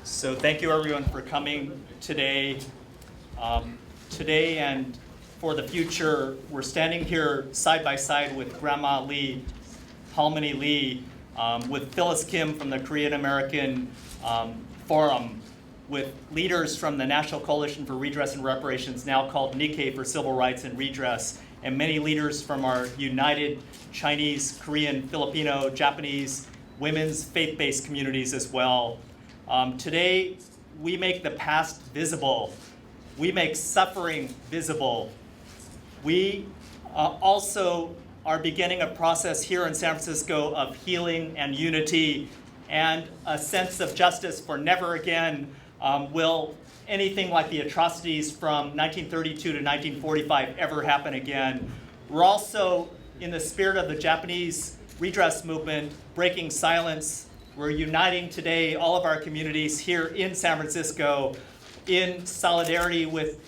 So thank you everyone for coming today. Today and for the future, we're standing here side by side with Grandma Lee, Halmoni Lee, with Phyllis Kim from the Korean American Forum, with leaders from the National Coalition for Redress and Reparations, now called Nikkei for Civil Rights and Redress, and many leaders from our united Chinese, Korean, Filipino, Japanese, women's faith-based communities as well. Today, we make the past visible. We make suffering visible. We also are beginning a process here in San Francisco of healing and unity and a sense of justice, for never again will anything like the atrocities from 1932 to 1945 ever happen again. We're also, in the spirit of the Japanese redress movement, breaking silence. We're uniting today all of our communities here in San Francisco in solidarity with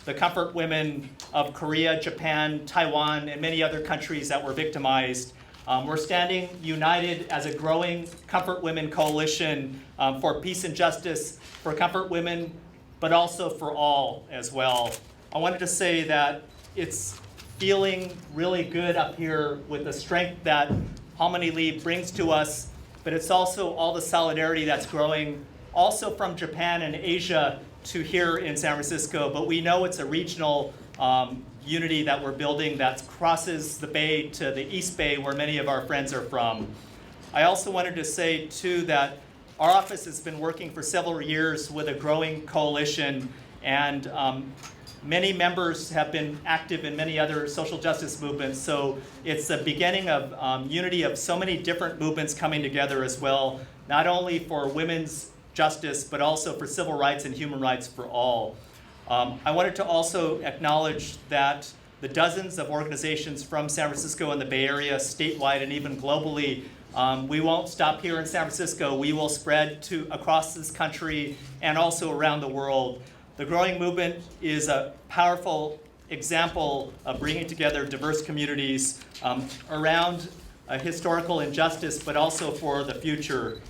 the comfort women of Korea, Japan, Taiwan, and many other countries that were victimized. We're standing united as a growing comfort women coalition for peace and justice for comfort women, but also for all as well. I wanted to say that it's feeling really good up here with the strength that Halmoni Lee brings to us, but it's also all the solidarity that's growing also from Japan and Asia to here in San Francisco. But we know it's a regional unity that we're building that crosses the bay to the East Bay, where many of our friends are from. I also wanted to say, too, that our office has been working for several years with a growing coalition, and many members have been active in many other social justice movements. So it's the beginning of unity of so many different movements coming together as well, not only for women's justice, but also for civil rights and human rights for all. I wanted to also acknowledge that the dozens of organizations from San Francisco and the Bay Area, statewide and even globally, we won't stop here in San Francisco. We will spread to across this country and also around the world. The growing movement is a powerful example of bringing together diverse communities around a historical injustice, but also for the future.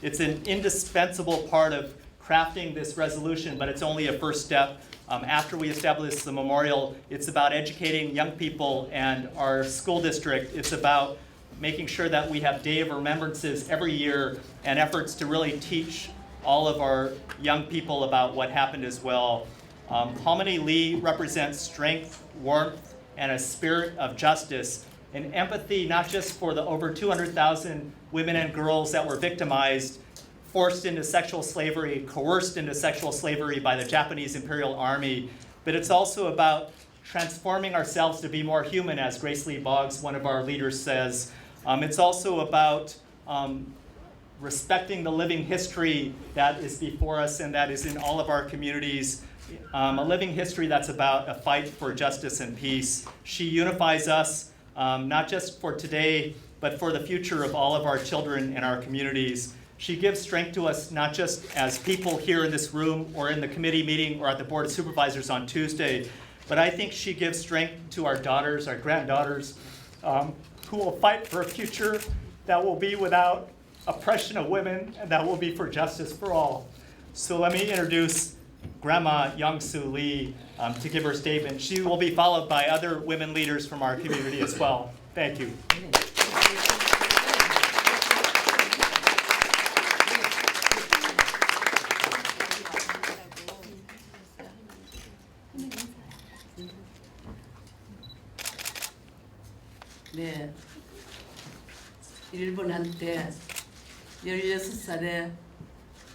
It's an indispensable part of crafting this resolution, but it's only a first step. After we establish the memorial, it's about educating young people and our school district. It's about making sure that we have Day of Remembrances every year and efforts to really teach all of our young people about what happened as well. Halmoni Lee represents strength, warmth, and a spirit of justice and empathy, not just for the over 200,000 women and girls that were victimized, forced into sexual slavery, coerced into sexual slavery by the Japanese Imperial Army, but it's also about transforming ourselves to be more human, as Grace Lee Boggs, one of our leaders, says. It's also about respecting the living history that is before us and that is in all of our communities, a living history that's about a fight for justice and peace. She unifies us, not just for today, but for the future of all of our children and our communities. She gives strength to us not just as people here in this room or in the committee meeting or at the Board of Supervisors on Tuesday, but I think she gives strength to our daughters, our granddaughters, who will fight for a future that will be without oppression of women and that will be for justice for all. So let me introduce Grandma Yong Soo Lee to give her statement. She will be followed by other women leaders from our community as well. Thank you. 네, 일본한테 16살에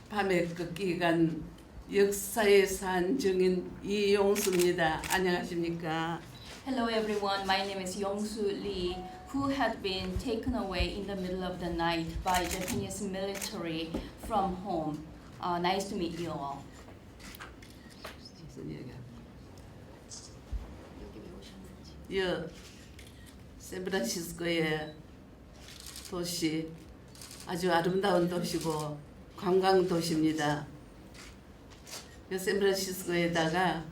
밤에 꺾기 간 역사의 산 증인 이용수입니다. 안녕하십니까? Hello everyone, my name is Yong Soo Lee, who had been taken away in the middle of the night by Japanese military from home. Nice to meet you all. 여 샌프란시스코의 도시 아주 아름다운 도시고 관광 도시입니다. 그 샌프란시스코에다가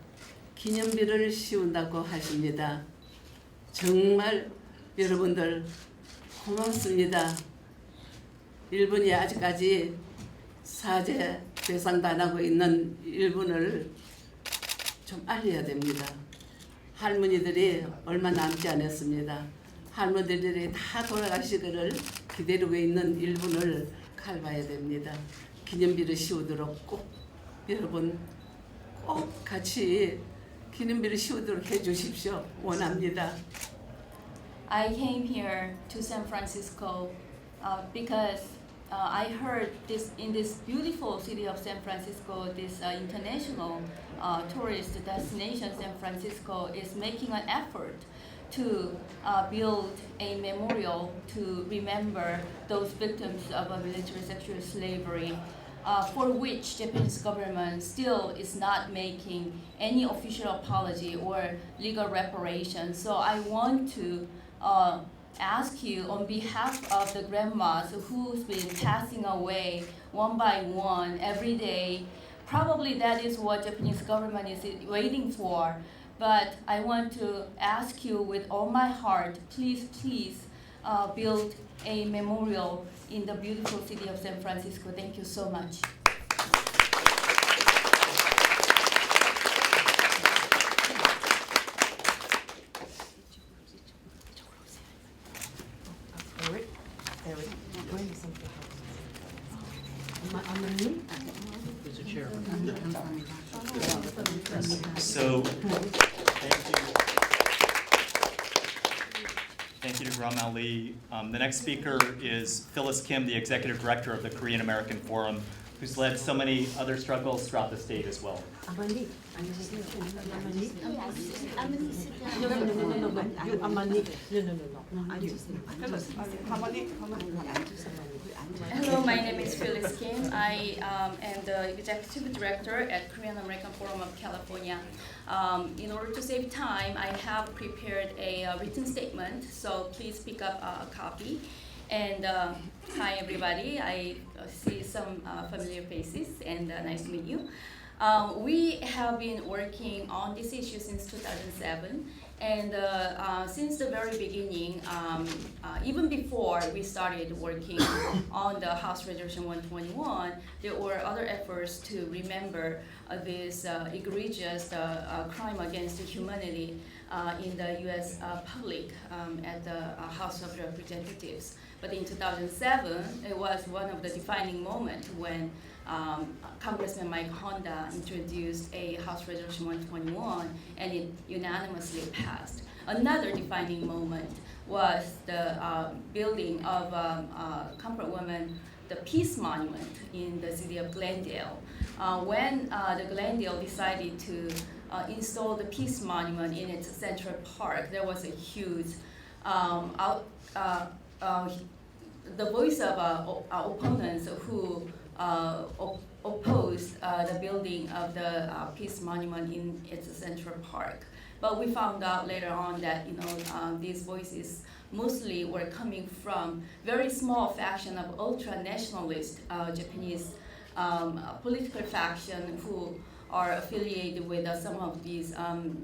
기념비를 씌운다고 하십니다. 정말 여러분들 고맙습니다. 일본이 아직까지 사죄 배상도 안 하고 있는 일본을 좀 알려야 됩니다. 할머니들이 얼마 남지 않았습니다. 할머니들이 다 돌아가시기를 기다리고 있는 일본을 갈봐야 됩니다. 기념비를 씌우도록 꼭 여러분 꼭 같이 기념비를 씌우도록 해주십시오. 원합니다. I came here to San Francisco because I heard this in this beautiful city of San Francisco, this international tourist destination, San Francisco, is making an effort to build a memorial to remember those victims of military sexual slavery, for which Japanese government still is not making any official apology or legal reparation. So I want to ask you on behalf of the grandmas who's been passing away one by one every day. Probably that is what Japanese government is waiting for. But I want to ask you with all my heart, please build a memorial in the beautiful city of San Francisco. Thank you so much. So, thank you to Grandma Lee. The next speaker is Phyllis Kim, the Executive Director of the Korean American Forum, who's led so many other struggles throughout the state as well. Hello, my name is Phyllis Kim. I am the Executive Director at Korean American Forum of California. In order to save time, I have prepared a written statement, so please pick up a copy. And hi everybody, I see some familiar faces, and nice to meet you. We have been working on this issue since 2007, and since the very beginning, even before we started working on the House Resolution 121, there were other efforts to remember this egregious crime against humanity in the U.S. public at the House of Representatives. But in 2007, it was one of the defining moments when Congressman Mike Honda introduced a House Resolution 121, and it unanimously passed. Another defining moment was the building of Comfort Women, the Peace Monument in the city of Glendale. When the Glendale decided to install the Peace Monument in its Central Park, there was a huge the voice of opponents who opposed the building of the Peace Monument in its Central Park. But we found out later on that these voices mostly were coming from very small faction of ultra-nationalist Japanese political faction who are affiliated with some of these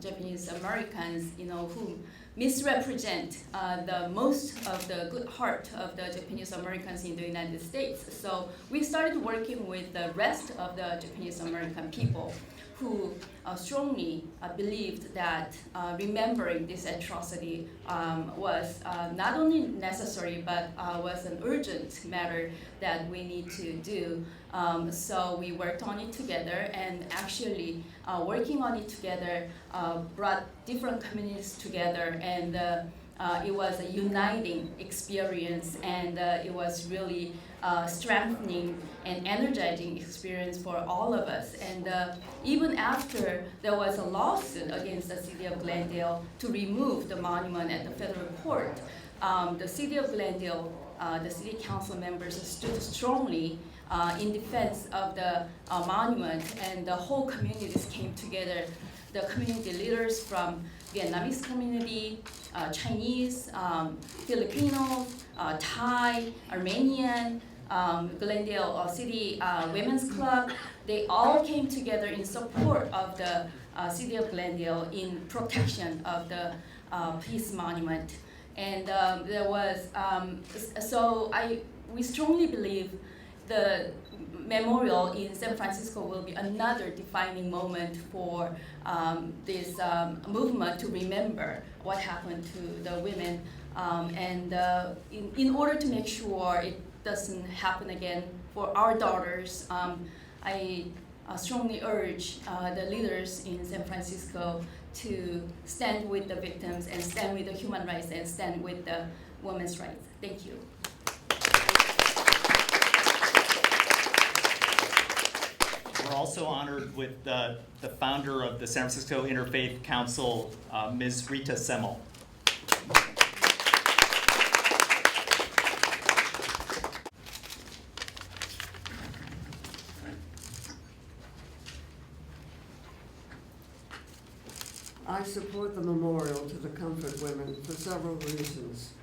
Japanese Americans, who misrepresent the most of the good heart of the Japanese Americans in the United States. So we started working with the rest of the Japanese American people who strongly believed that remembering this atrocity was not only necessary, but was an urgent matter that we need to do. So we worked on it together, and actually working on it together brought different communities together, and it was a uniting experience, and it was really strengthening and energizing experience for all of us. And even after there was a lawsuit against the city of Glendale to remove the monument at the federal court, the city of Glendale, the city council members stood strongly in defense of the monument, and the whole communities came together. The community leaders from Vietnamese community, Chinese, Filipino, Thai, Armenian, Glendale City Women's Club, they all came together in support of the city of Glendale in protection of the Peace Monument. And there was, we strongly believe the memorial in San Francisco will be another defining moment for this movement to remember what happened to the women. In order to make sure it doesn't happen again for our daughters, I strongly urge the leaders in San Francisco to stand with the victims and stand with the human rights and stand with the women's rights. Thank you. We're also honored with the founder of the San Francisco Interfaith Council, Ms. Rita Semmel. I support the memorial to the Comfort Women for several reasons.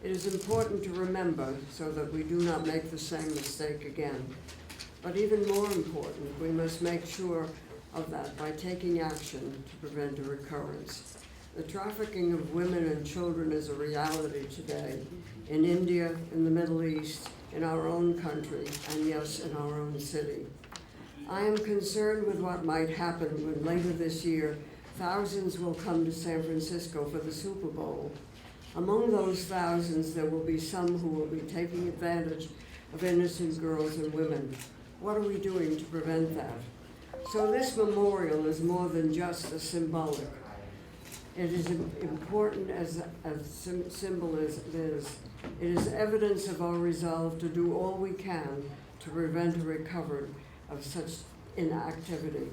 It is important to remember so that we do not make the same mistake again. But even more important, we must make sure of that by taking action to prevent a recurrence. The trafficking of women and children is a reality today in India, in the Middle East, in our own country, and yes, in our own city. I am concerned with what might happen when later this year thousands will come to San Francisco for the Super Bowl. Among those thousands, there will be some who will be taking advantage of innocent girls and women. What are we doing to prevent that? So this memorial is more than just a symbolic. It is important as a symbol as it is. It is evidence of our resolve to do all we can to prevent a recovery of such inactivity.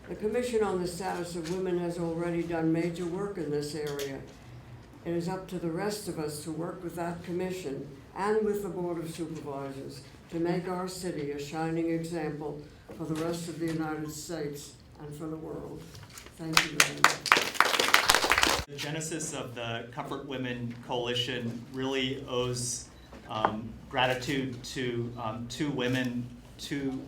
The Commission on the Status of Women has already done major work in this area. It is up to the rest of us to work with that commission and with the Board of Supervisors to make our city a shining example for the rest of the United States and for the world. Thank you very much. The genesis of the Comfort Women Coalition really owes gratitude to two women, two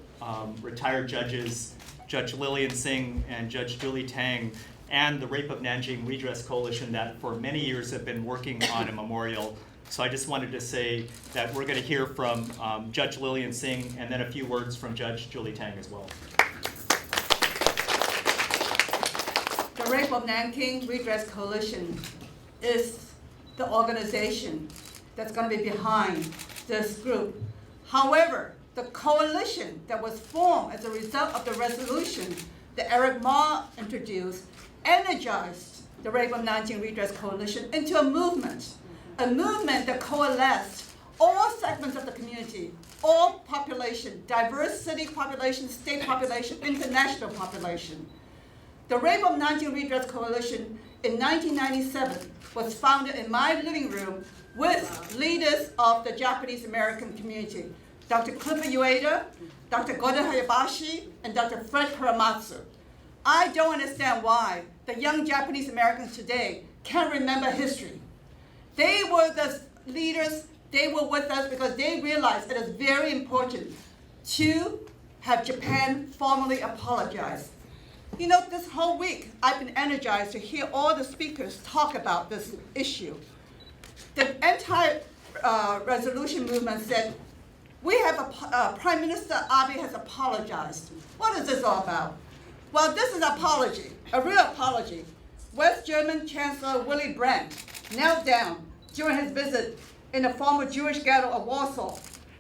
retired judges, Judge Lillian Singh and Judge Julie Tang, and the Rape of Nanking Redress Coalition that for many years have been working on a memorial. So I just wanted to say that we're going to hear from Judge Lillian Singh and then a few words from Judge Julie Tang as well. The Rape of Nanking Redress Coalition is the organization that's going to be behind this group. However, the coalition that was formed as a result of the resolution that Eric Ma introduced energized the Rape of Nanking Redress Coalition into a movement that coalesced all segments of the community, all population, diverse city population, state population, international population. The Rape of Nanking Redress Coalition in 1997 was founded in my living room with leaders of the Japanese American community, Dr. Clifford Ueda, Dr. Gordon Hayabashi, and Dr. Fred Hiramatsu. I don't understand why the young Japanese Americans today can't remember history. They were the leaders, they were with us because they realized it is very important to have Japan formally apologize. You know, this whole week, I've been energized to hear all the speakers talk about this issue. The anti-resolution movement said, we have Prime Minister Abe has apologized. What is this all about? Well, this is an apology, a real apology. West German Chancellor Willy Brandt knelt down during his visit in the former Jewish ghetto of Warsaw,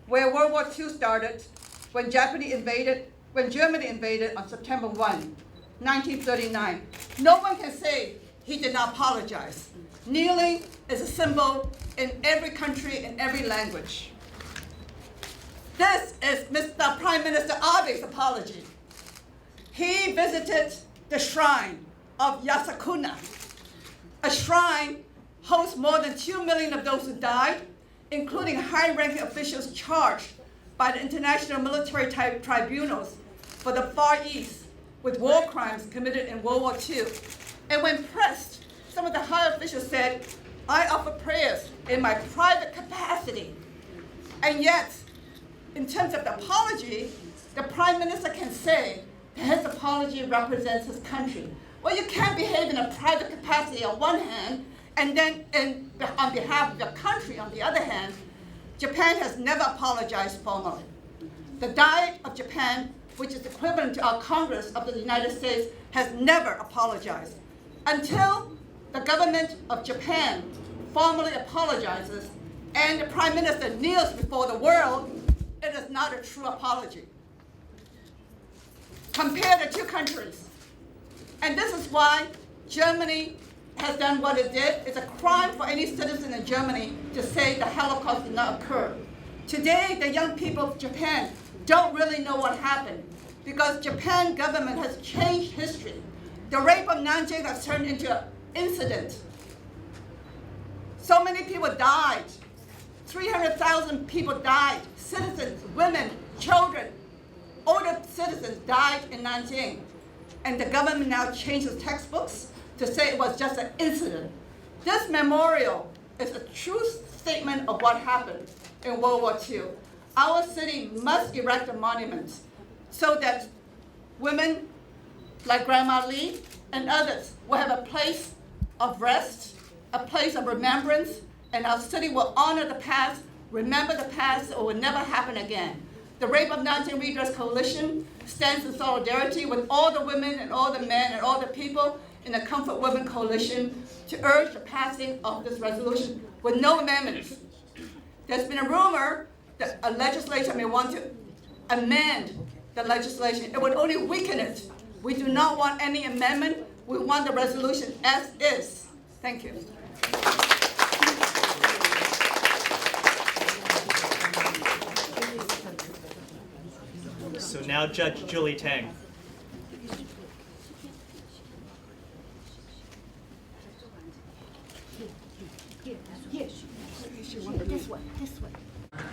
where World War II started when Germany invaded on September 1, 1939. No one can say he did not apologize. Kneeling is a symbol in every country, in every language. This is Mr. Prime Minister Abe's apology. He visited the shrine of Yasukuni. A shrine hosts more than 2 million of those who died, including high-ranking officials charged by the international military tribunals for the Far East with war crimes committed in World War II. And when pressed, some of the high officials said, I offer prayers in my private capacity. And yet, in terms of the apology, the Prime Minister can say that his apology represents his country. Well, you can't behave in a private capacity on one hand, and then on behalf of your country on the other hand. Japan has never apologized formally. The Diet of Japan, which is equivalent to our Congress of the United States, has never apologized. Until the government of Japan formally apologizes and the Prime Minister kneels before the world, it is not a true apology. Compare the two countries. And this is why Germany has done what it did. It's a crime for any citizen in Germany to say the Holocaust did not occur. Today, the young people of Japan don't really know what happened because Japan government has changed history. The rape of Nanking has turned into an incident. So many people died. 300,000 people died. Citizens, women, children, older citizens died in Nanking. And the government now changes textbooks to say it was just an incident. This memorial is a true statement of what happened in World War II. Our city must erect a monument so that women like Grandma Lee and others will have a place of rest, a place of remembrance, and our city will honor the past, remember the past, so it will never happen again. The Rape of Nanking Redress Coalition stands in solidarity with all the women and all the men and all the people in the Comfort Women Coalition to urge the passing of this resolution with no amendments. There's been a rumor that a legislature may want to amend the legislation. It would only weaken it. We do not want any amendment. We want the resolution as is. Thank you. So now Judge Julie Tang.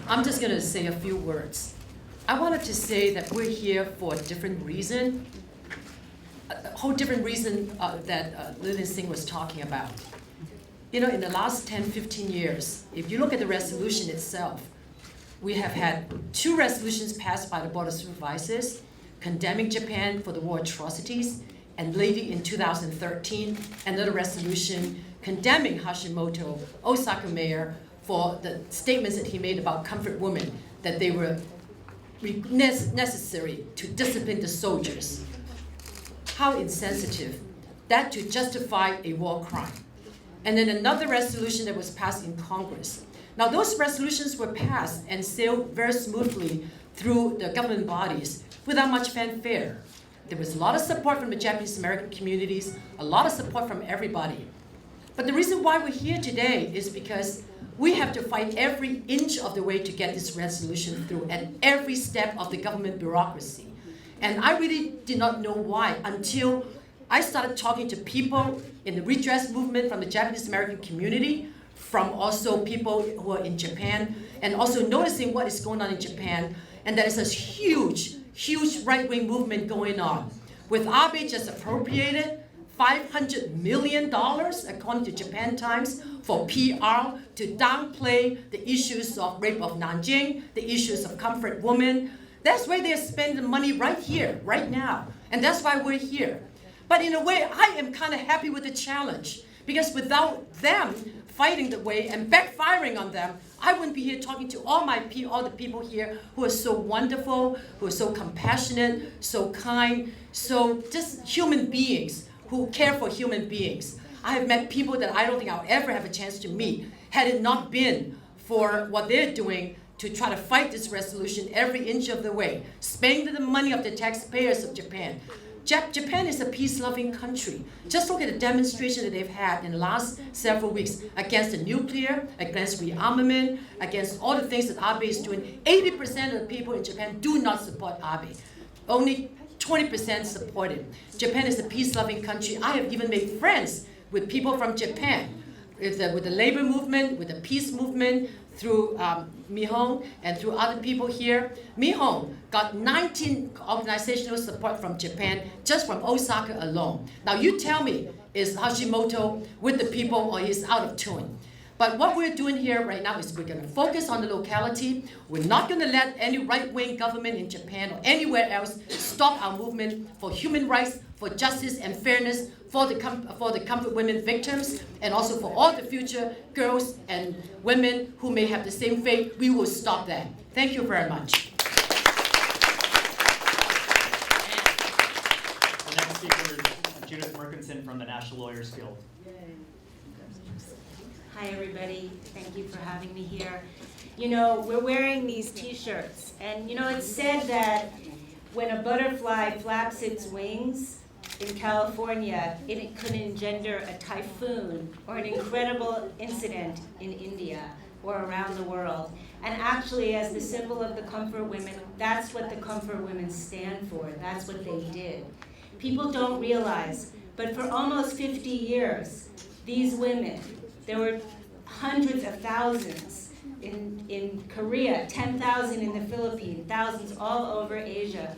I'm just going to say a few words. I wanted to say that we're here for a different reason, a whole different reason that Lillian Singh was talking about. You know, in the last 10, 15 years, if you look at the resolution itself, we have had 2 resolutions passed by the Board of Supervisors condemning Japan for the war atrocities, and later in 2013, another resolution condemning Hashimoto, Osaka mayor, for the statements that he made about comfort women, that they were necessary to discipline the soldiers. How insensitive. That to justify a war crime. And then another resolution that was passed in Congress. Now those resolutions were passed and sailed very smoothly through the government bodies without much fanfare. There was a lot of support from the Japanese American communities, a lot of support from everybody. But the reason why we're here today is because we have to fight every inch of the way to get this resolution through at every step of the government bureaucracy. And I really did not know why until I started talking to people in the redress movement from the Japanese American community, from also people who are in Japan, and also noticing what is going on in Japan, and that is a huge, huge right-wing movement going on. With Abe just appropriated $500 million, according to Japan Times, for PR to downplay the issues of rape of Nanjing, the issues of comfort women. That's where they're spending money right here, right now. And that's why we're here. But in a way, I am kind of happy with the challenge, because without them fighting the way and backfiring on them, I wouldn't be here talking to all the people here who are so wonderful, who are so compassionate, so kind, so just human beings who care for human beings. I have met people that I don't think I'll ever have a chance to meet had it not been for what they're doing to try to fight this resolution every inch of the way, spending the money of the taxpayers of Japan. Japan is a peace-loving country. Just look at the demonstration that they've had in the last several weeks against the nuclear, against rearmament, against all the things that Abe is doing. 80% of the people in Japan do not support Abe. Only 20% support him. Japan is a peace-loving country. I have even made friends with people from Japan, with the labor movement, with the peace movement, through Mihong and through other people here. Mihong got 19 organizational support from Japan, just from Osaka alone. Now you tell me, is Hashimoto with the people or he's out of tune? But what we're doing here right now is we're going to focus on the locality. We're not going to let any right-wing government in Japan or anywhere else stop our movement for human rights, for justice and fairness, for the comfort women victims, and also for all the future girls and women who may have the same fate. We will stop that. Thank you very much. The next speaker is Judith Merkinson from the National Lawyers Guild. Hi, everybody. Thank you for having me here. You know, we're wearing these T-shirts, and you know, it's said that when a butterfly flaps its wings in California, it could engender a typhoon or an incredible incident in India or around the world. And actually, as the symbol of the Comfort Women, that's what the Comfort Women stand for. That's what they did. People don't realize, but for almost 50 years, these women, there were hundreds of thousands in Korea, 10,000 in the Philippines, thousands all over Asia,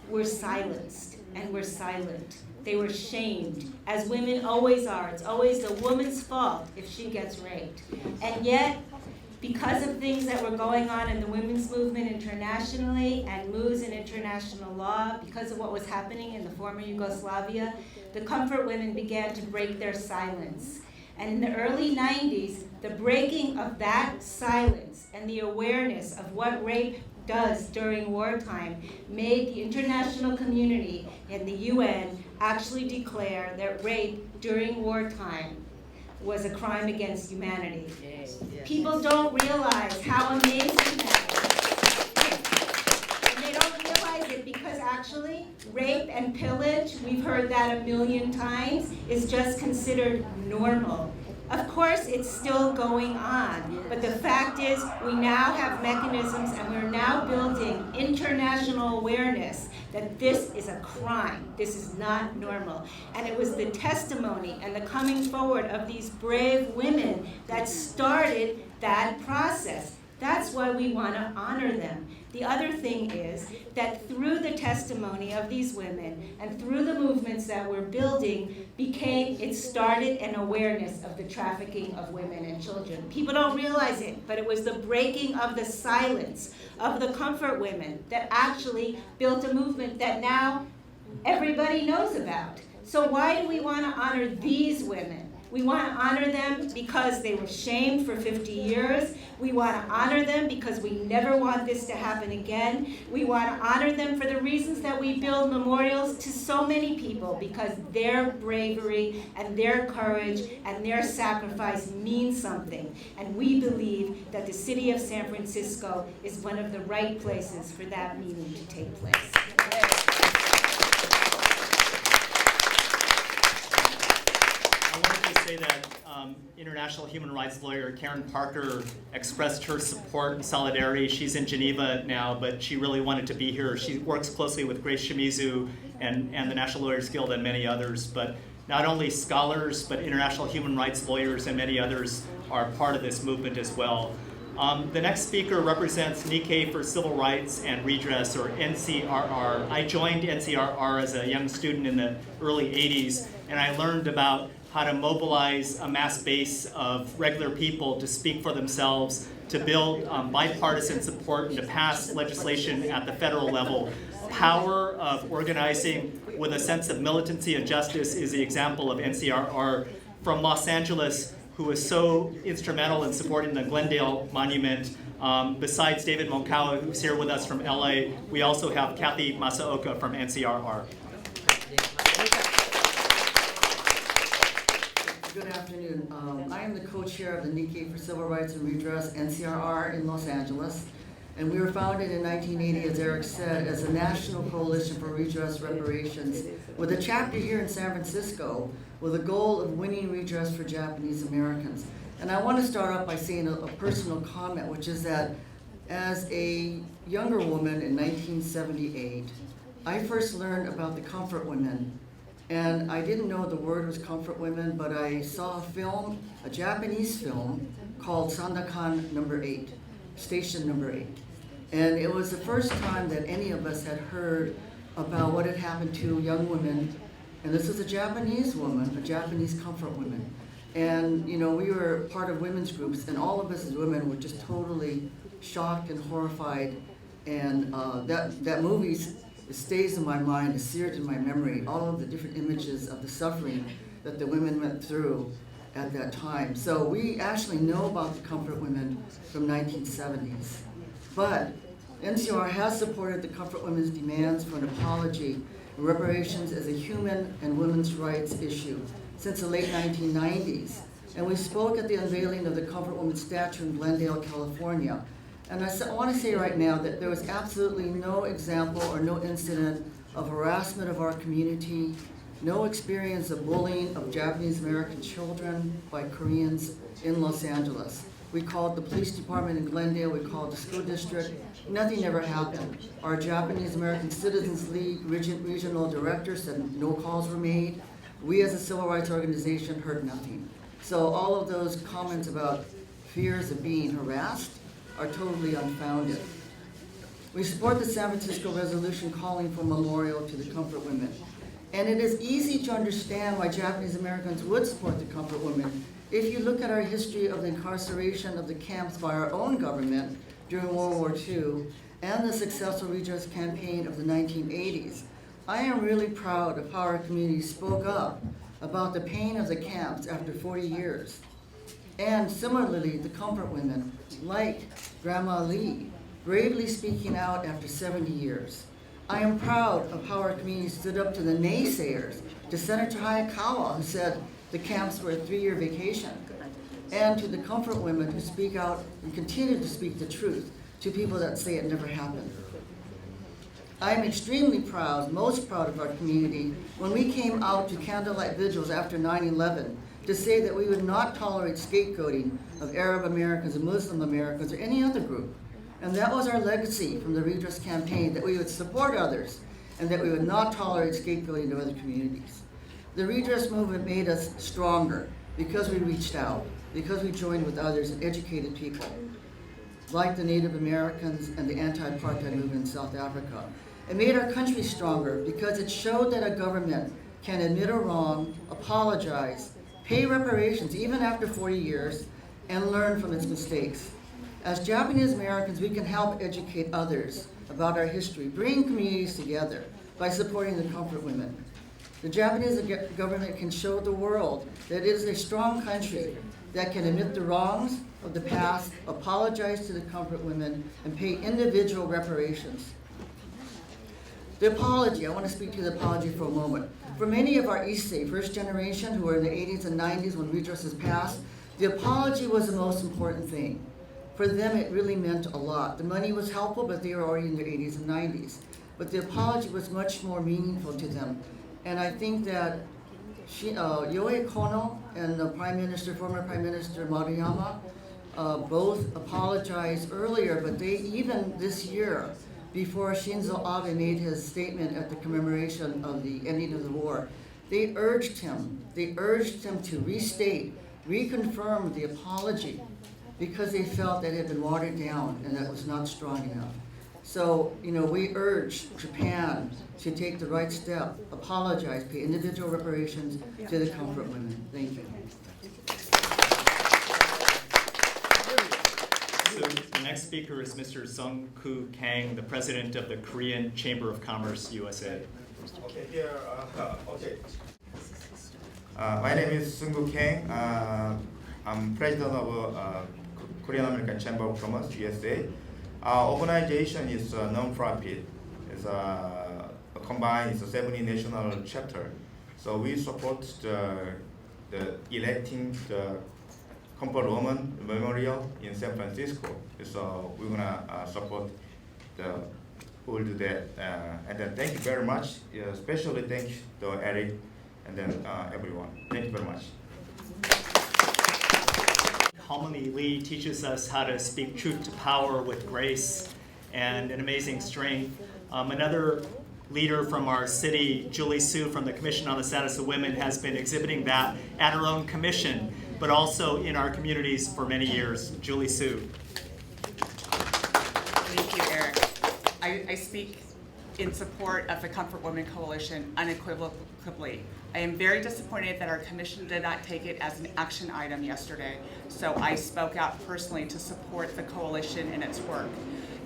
were silenced and were silent. They were shamed, as women always are. It's always the woman's fault if she gets raped. And yet, because of things that were going on in the women's movement internationally and moves in international law, because of what was happening in the former Yugoslavia, the Comfort Women began to break their silence. And in the early 90s, the breaking of that silence and the awareness of what rape does during wartime made the international community and the UN actually declare that rape during wartime was a crime against humanity. People don't realize how amazing that is. And they don't realize it because actually rape and pillage, we've heard that a million times, is just considered normal. Of course, it's still going on, but the fact is we now have mechanisms and we're now building international awareness that this is a crime. This is not normal. And it was the testimony and the coming forward of these brave women that started that process. That's why we want to honor them. The other thing is that through the testimony of these women and through the movements that we're building, it started an awareness of the trafficking of women and children. People don't realize it, but it was the breaking of the silence of the Comfort Women that actually built a movement that now everybody knows about. So why do we want to honor these women? We want to honor them because they were shamed for 50 years. We want to honor them because we never want this to happen again. We want to honor them for the reasons that we build memorials to so many people, because their bravery and their courage and their sacrifice means something. And we believe that the city of San Francisco is one of the right places for that meeting to take place. I wanted to say that international human rights lawyer Karen Parker expressed her support and solidarity. She's in Geneva now, but she really wanted to be here. She works closely with Grace Shimizu and the National Lawyers Guild and many others. But not only scholars, but international human rights lawyers and many others are part of this movement as well. The next speaker represents Nikkei for Civil Rights and Redress, or NCRR. I joined NCRR as a young student in the early 80s, and I learned about how to mobilize a mass base of regular people to speak for themselves, to build bipartisan support, and to pass legislation at the federal level. Power of organizing with a sense of militancy and justice is the example of NCRR from Los Angeles, who was so instrumental in supporting the Glendale Monument. Besides David Monkawa, who's here with us from LA, we also have Kathy Masaoka from NCRR. Good afternoon. I am the co-chair of the Nikkei for Civil Rights and Redress, NCRR, in Los Angeles. And we were founded in 1980, as Eric said, as a national coalition for redress reparations, with a chapter here in San Francisco with a goal of winning redress for Japanese Americans. And I want to start off by saying a personal comment, which is that as a younger woman in 1978, I first learned about the Comfort Women. And I didn't know the word was Comfort Women, but I saw a film, a Japanese film, called Sandakan Number 8, Station Number 8. And it was the first time that any of us had heard about what had happened to young women. And this was a Japanese woman, a Japanese Comfort Woman. And, you know, we were part of women's groups, and all of us as women were just totally shocked and horrified. And that movie stays in my mind, is seared in my memory, all of the different images of the suffering that the women went through at that time. So we actually know about the Comfort Women from 1970s. But NCR has supported the Comfort Women's demands for an apology and reparations as a human and women's rights issue since the late 1990s. And we spoke at the unveiling of the Comfort Women's statue in Glendale, California. And I want to say right now that there was absolutely no example or no incident of harassment of our community, no experience of bullying of Japanese American children by Koreans in Los Angeles. We called the police department in Glendale, we called the school district, nothing ever happened. Our Japanese American Citizens League regional director said no calls were made. We as a civil rights organization heard nothing. So all of those comments about fears of being harassed are totally unfounded. We support the San Francisco resolution calling for a memorial to the Comfort Women. And it is easy to understand why Japanese Americans would support the Comfort Women if you look at our history of the incarceration of the camps by our own government during World War II and the successful redress campaign of the 1980s. I am really proud of how our community spoke up about the pain of the camps after 40 years. And similarly, the Comfort Women, like Grandma Lee, bravely speaking out after 70 years. I am proud of how our community stood up to the naysayers, to Senator Hayakawa, who said the camps were a 3-year vacation, and to the Comfort Women who speak out and continue to speak the truth to people that say it never happened. I am extremely proud, most proud of our community when we came out to candlelight vigils after 9/11 to say that we would not tolerate scapegoating of Arab Americans and Muslim Americans or any other group. And that was our legacy from the Redress campaign, that we would support others and that we would not tolerate scapegoating of other communities. The Redress movement made us stronger because we reached out, because we joined with others and educated people, like the Native Americans and the anti-apartheid movement in South Africa. It made our country stronger because it showed that a government can admit a wrong, apologize, pay reparations even after 40 years, and learn from its mistakes. As Japanese Americans, we can help educate others about our history, bring communities together by supporting the Comfort Women. The Japanese government can show the world that it is a strong country that can admit the wrongs of the past, apologize to the Comfort Women, and pay individual reparations. The apology, I want to speak to the apology for a moment. For many of our East State first generation who were in the 80s and 90s when redress was passed, the apology was the most important thing. For them, it really meant a lot. The money was helpful, but they were already in their 80s and 90s. But the apology was much more meaningful to them. And I think that Yoe Kono and the former Prime Minister Maruyama, both apologized earlier, but they even this year, before Shinzo Abe made his statement at the commemoration of the ending of the war, they urged him to restate, reconfirm the apology, because they felt that it had been watered down and that it was not strong enough. So, we urge Japan to take the right step, apologize, pay individual reparations to the Comfort Women. Thank you. So the next speaker is Mr. Sung-Koo Kang, the president of the Korean Chamber of Commerce, USA. Okay, here, okay. My name is Sung-Koo Kang. I'm president of Korean American Chamber of Commerce, USA. Our organization is a non-profit. It's it's a 70 national chapter. So we support the electing the Comfort Woman Memorial in San Francisco. So we're gonna support who will do that. And then thank you very much. Especially thank you to Eric and then everyone. Thank you very much. Harmony Lee teaches us how to speak truth to power with grace and an amazing strength. Another leader from our city, Julie Sue from the Commission on the Status of Women, has been exhibiting that at her own commission, but also in our communities for many years. Julie Sue. Thank you, Eric. I speak in support of the Comfort Women Coalition unequivocally. I am very disappointed that our commission did not take it as an action item yesterday, so I spoke out personally to support the coalition in its work.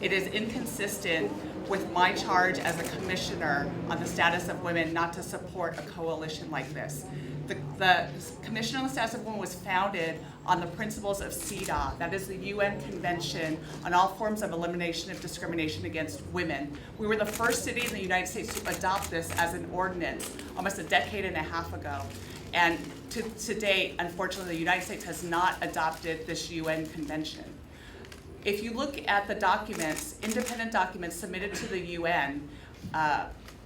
It is inconsistent with my charge as a commissioner on the status of women not to support a coalition like this. The Commission on the Status of Women was founded on the principles of CEDAW, that is the UN Convention on all forms of elimination of discrimination against women. We were the first city in the United States to adopt this as an ordinance almost a decade and a half ago. And to date, unfortunately, the United States has not adopted this UN convention. If you look at the documents, independent documents submitted to the UN,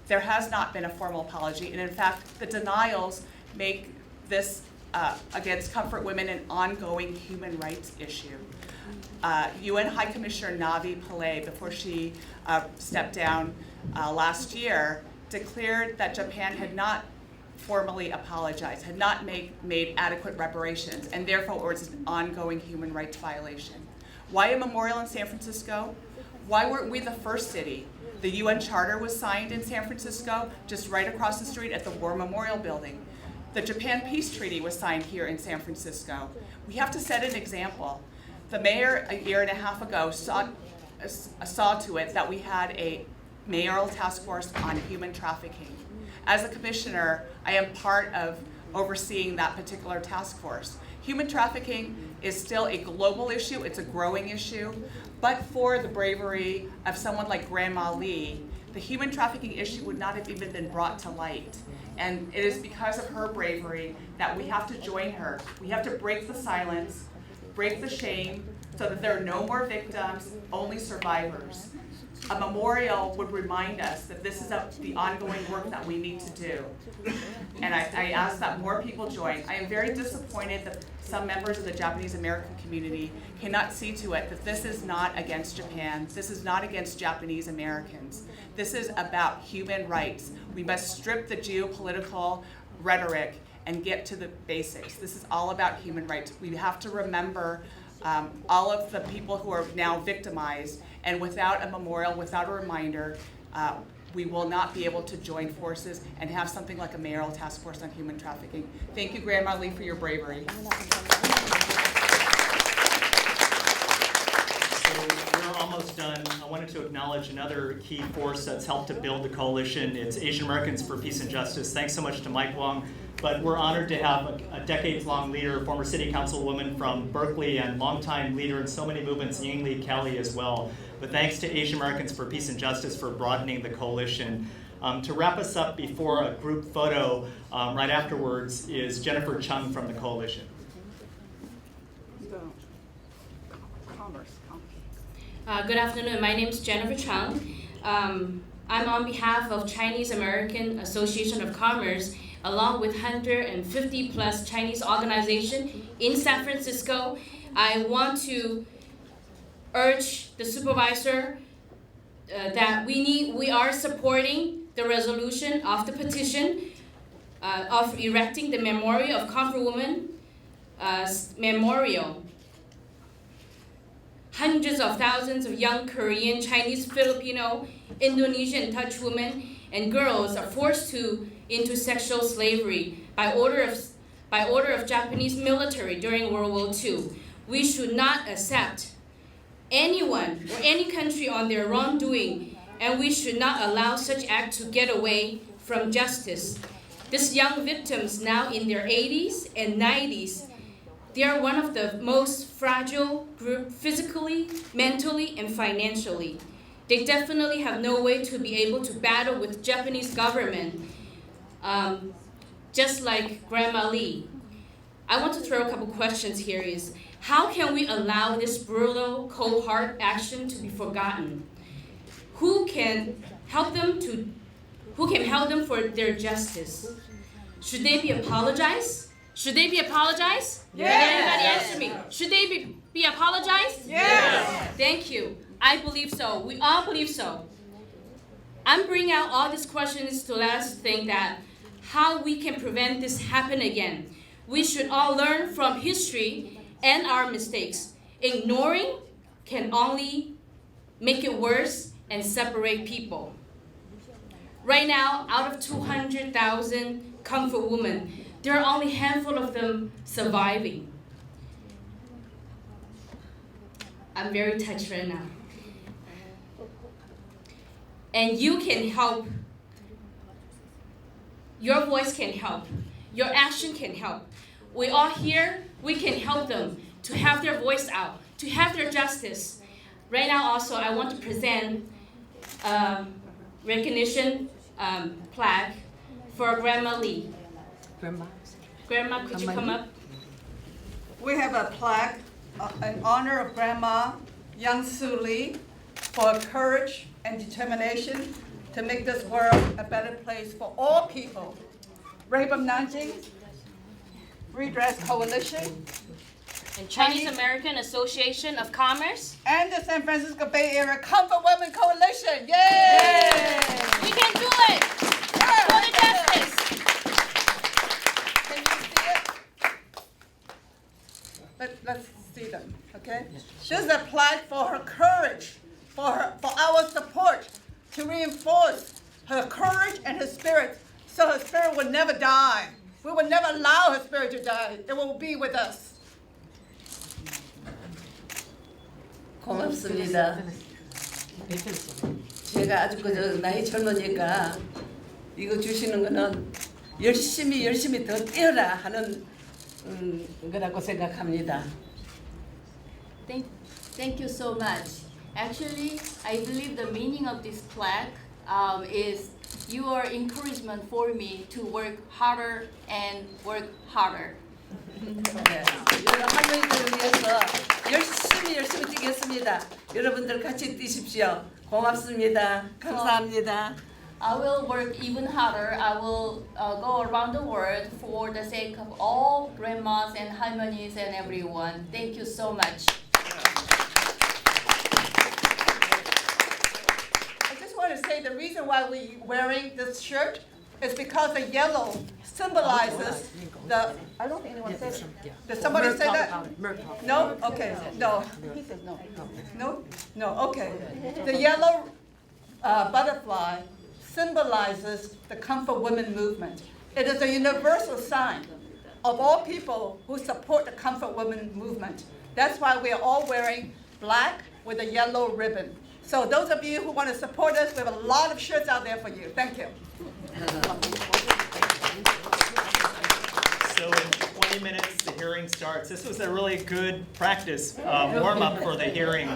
there has not been a formal apology. And in fact, the denials make this against Comfort Women an ongoing human rights issue. UN High Commissioner Navi Pillay, before she stepped down last year, declared that Japan had not formally apologized, had not made adequate reparations, and therefore it was an ongoing human rights violation. Why a memorial in San Francisco? Why weren't we the first city? The UN Charter was signed in San Francisco, just right across the street at the War Memorial Building. The Japan Peace Treaty was signed here in San Francisco. We have to set an example. The mayor a year and a half ago saw to it that we had a mayoral task force on human trafficking. As a commissioner, I am part of overseeing that particular task force. Human trafficking is still a global issue, it's a growing issue, but for the bravery of someone like Grandma Lee, the human trafficking issue would not have even been brought to light. And it is because of her bravery that we have to join her. We have to break the silence, break the shame, so that there are no more victims, only survivors. A memorial would remind us that this is the ongoing work that we need to do. And I ask that more people join. I am very disappointed that some members of the Japanese American community cannot see to it that this is not against Japan. This is not against Japanese Americans. This is about human rights. We must strip the geopolitical rhetoric and get to the basics. This is all about human rights. We have to remember all of the people who are now victimized, and without a memorial, without a reminder, we will not be able to join forces and have something like a mayoral task force on human trafficking. Thank you, Grandma Lee, for your bravery. So we're almost done. I wanted to acknowledge another key force that's helped to build the coalition. It's Asian Americans for Peace and Justice. Thanks so much to Mike Wong. But we're honored to have a decades-long leader, former city councilwoman from Berkeley and longtime leader in so many movements, Ying Lee Kelly as well. But thanks to Asian Americans for Peace and Justice for broadening the coalition. To wrap us up before a group photo right afterwards is Jennifer Chung from the coalition. Good afternoon. My name is Jennifer Chung. I'm on behalf of Chinese American Association of Commerce, along with 150 plus Chinese organizations in San Francisco. I want to urge the supervisor that we are supporting the resolution of the petition of erecting the memorial of Comfort Women memorial. Hundreds of thousands of young Korean, Chinese, Filipino, Indonesian Dutch women and girls are forced into sexual slavery by order of Japanese military during World War II. We should not accept anyone or any country on their wrongdoing, and we should not allow such act to get away from justice. These young victims, now in their 80s and 90s, they are one of the most fragile group physically, mentally, and financially. They definitely have no way to be able to battle with Japanese government, just like Grandma Lee. I want to throw a couple questions here is, how can we allow this brutal, cold-hard action to be forgotten? Who can help them for their justice? Should they be apologized? Should they be apologized? Yes. Anybody answer me? Should they be apologized? Yes. Thank you. I believe so. We all believe so. I'm bringing out all these questions to let us think that how we can prevent this happen again. We should all learn from history and our mistakes. Ignoring can only make it worse and separate people. Right now, out of 200,000 comfort women, there are only a handful of them surviving. I'm very touched right now. And you can help. Your voice can help. Your action can help. We all here, we can help them to have their voice out, to have their justice. Right now also, I want to present recognition plaque for Grandma Lee. Grandma, could you come up? We have a plaque in honor of Grandma Yong Soo Lee for courage and determination to make this world a better place for all people. Rape of Nanking, Redress Coalition, And Chinese American Association of Commerce. and the San Francisco Bay Area Comfort Women Coalition. Yay! We can do it! For the justice! Can you see it? Let's see them, okay? This is a plaque for her courage, for our support, to reinforce her courage and her spirit, so her spirit will never die. We will never allow her spirit to die. It will be with us. 고맙습니다. 제가 아주 그저 나이 젊으니까 이거 주시는 거는 열심히 더 뛰어라 하는 거라고 생각합니다. Thank you so much. Actually, I believe the meaning of this plaque is your encouragement for me to work harder and work harder. 네, 여러 할머니들을 위해서 열심히 뛰겠습니다. 여러분들 같이 뛰십시오. 고맙습니다. 감사합니다. I will work even harder. I will go around the world for the sake of all grandmas and 할머니es and everyone. Thank you so much. I just want to say the reason why we're wearing this shirt is because the yellow symbolizes the. I don't think anyone said it. Did somebody say that? No? Okay. No. He says no. No? No. Okay. The yellow butterfly symbolizes the Comfort Women movement. It is a universal sign of all people who support the Comfort Women movement. That's why we are all wearing black with a yellow ribbon. So those of you who want to support us, we have a lot of shirts out there for you. Thank you. So in 20 minutes, the hearing starts. This was a really good practice warm-up for the hearing.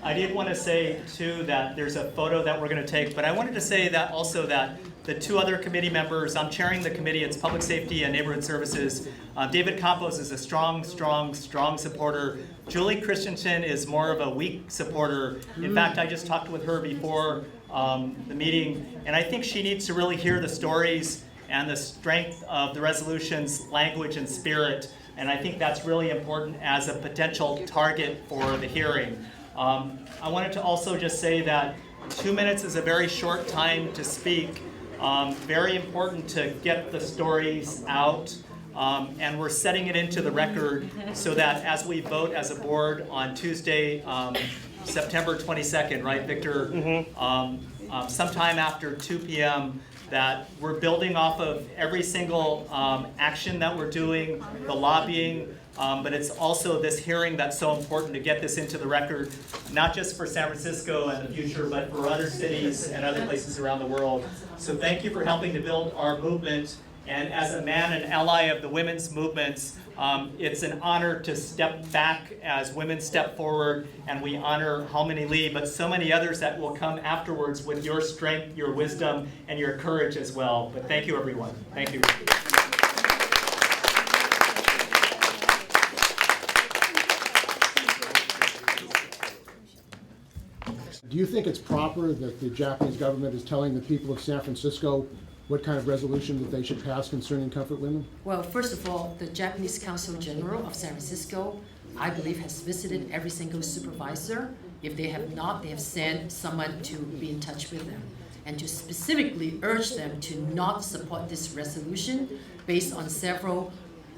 I did want to say, too, that there's a photo that we're going to take, but I wanted to say that also that the two other committee members, I'm chairing the committee, it's Public Safety and Neighborhood Services. David Campos is a strong supporter. Julie Christensen is more of a weak supporter. In fact, I just talked with her before the meeting, and I think she needs to really hear the stories and the strength of the resolution's language and spirit, and I think that's really important as a potential target for the hearing. I wanted to also just say that 2 minutes is a very short time to speak. Very important to get the stories out, and we're setting it into the record so that as we vote as a board on Tuesday, September 22nd, right, Victor? Sometime after 2 p.m., that we're building off of every single action that we're doing, the lobbying, but it's also this hearing that's so important to get this into the record, not just for San Francisco and the future, but for other cities and other places around the world. So thank you for helping to build our movement. And as a man and ally of the women's movements, it's an honor to step back as women step forward, and we honor Halmini Lee, but so many others that will come afterwards with your strength, your wisdom, and your courage as well. But thank you, everyone. Thank you. Do you think it's proper that the Japanese government is telling the people of San Francisco what kind of resolution that they should pass concerning comfort women? Well, first of all, the Japanese Consul General of San Francisco, I believe, has visited every single supervisor. If they have not, they have sent someone to be in touch with them and to specifically urge them to not support this resolution based on several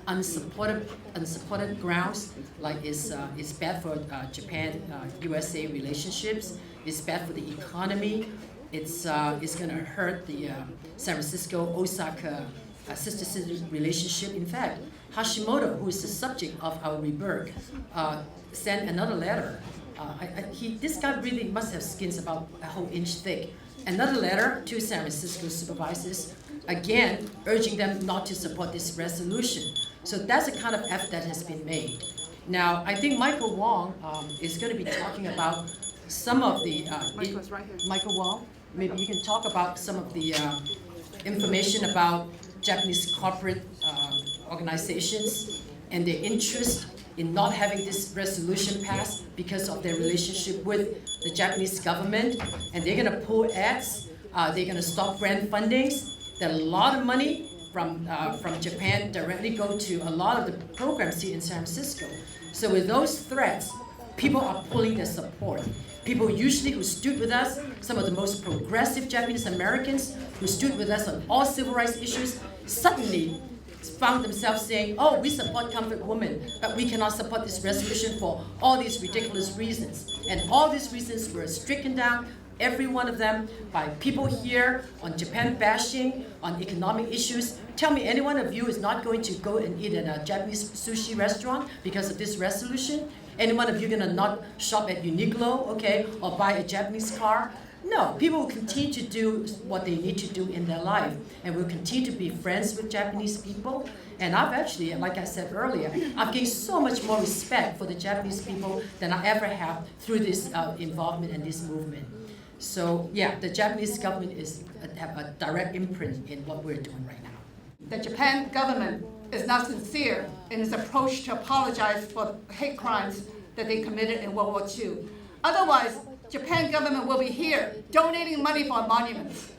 unsupported grounds, like it's bad for Japan-USA relationships, it's bad for the economy, it's going to hurt the San Francisco-Osaka sister city relationship. In fact, Hashimoto, who is the subject of our rebirth, sent another letter. This guy really must have skins about a whole inch thick. Another letter to San Francisco supervisors, again urging them not to support this resolution. So that's the kind of effort that has been made. Now, I think Michael Wong is going to be talking about some of the... Michael's right here. Michael Wong, maybe you can talk about some of the information about Japanese corporate organizations and their interest in not having this resolution passed because of their relationship with the Japanese government, and they're going to pull ads, they're going to stop grant fundings. There are a lot of money from Japan directly go to a lot of the programs here in San Francisco. So with those threats, people are pulling their support. People usually who stood with us, some of the most progressive Japanese Americans who stood with us on all civil rights issues, suddenly found themselves saying, oh, we support comfort women, but we cannot support this resolution for all these ridiculous reasons. And all these reasons were stricken down, every one of them, by people here on Japan bashing, on economic issues. Tell me, any one of you is not going to go and eat at a Japanese sushi restaurant because of this resolution? Any one of you gonna not shop at Uniqlo, okay, or buy a Japanese car? No, people will continue to do what they need to do in their life, and will continue to be friends with Japanese people. And I've actually, like I said earlier, I've gained so much more respect for the Japanese people than I ever have through this involvement in this movement. So yeah, the Japanese government have a direct imprint in what we're doing right now. The Japan government is not sincere in its approach to apologize for hate crimes that they committed in World War II. Otherwise, Japan government will be here donating money for monuments.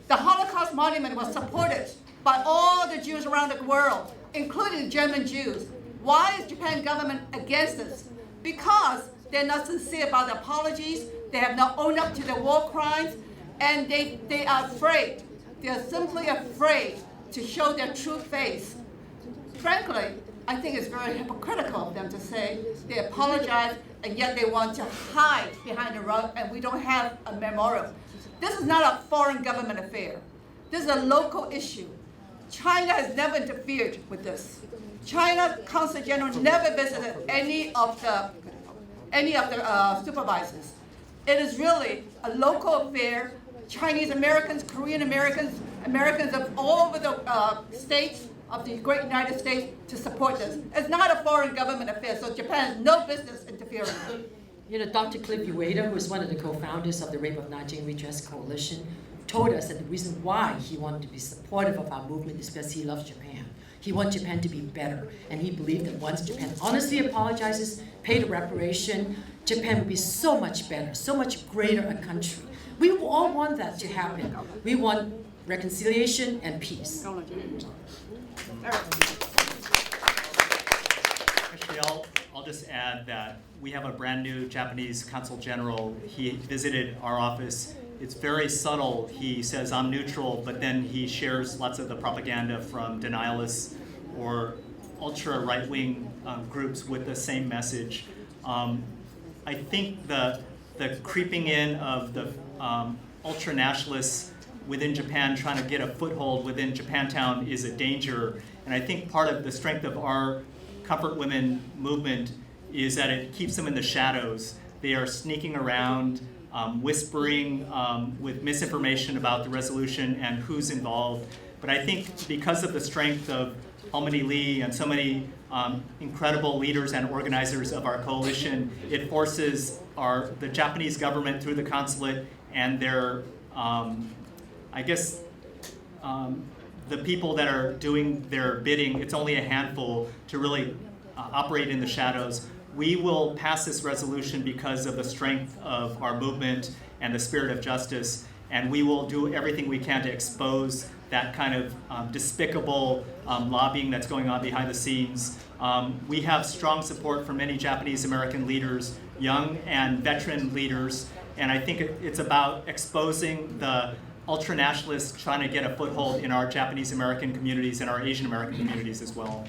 The Holocaust monument was supported by all the Jews around the world, including German Jews. Why is Japan government against this? Because they're not sincere about the apologies, they have not owned up to the war crimes, and they are afraid. They are simply afraid to show their true face. Frankly, I think it's very hypocritical of them to say they apologize and yet they want to hide behind the rug and we don't have a memorial. This is not a foreign government affair. This is a local issue. China has never interfered with this. China Consul General never visited any of the supervisors. It is really a local affair. Chinese Americans, Korean Americans, Americans of all over the states of the great United States to support this. It's not a foreign government affair, so Japan has no business interfering. You know, Dr. Cliff Ueda, who is one of the co-founders of the Rape of Nanking Redress Coalition, told us that the reason why he wanted to be supportive of our movement is because he loves Japan. He wants Japan to be better, and he believed that once Japan honestly apologizes, paid a reparation, Japan will be so much better, so much greater a country. We all want that to happen. We want reconciliation and peace. Actually, I'll just add that we have a brand new Japanese Consul General. He visited our office. It's very subtle. He says, I'm neutral, but then he shares lots of the propaganda from Denialists or ultra right-wing groups with the same message. I think the creeping in of the ultra-nationalists within Japan trying to get a foothold within Japantown is a danger. And I think part of the strength of our Comfort Women movement is that it keeps them in the shadows. They are sneaking around, whispering with misinformation about the resolution and who's involved. But I think because of the strength of Halmini Lee and so many incredible leaders and organizers of our coalition, it forces the Japanese government through the consulate and their, the people that are doing their bidding, it's only a handful, to really operate in the shadows. We will pass this resolution because of the strength of our movement and the spirit of justice, and we will do everything we can to expose that kind of despicable lobbying that's going on behind the scenes. We have strong support from many Japanese American leaders, young and veteran leaders, and I think it's about exposing the ultra-nationalists trying to get a foothold in our Japanese American communities and our Asian American communities as well.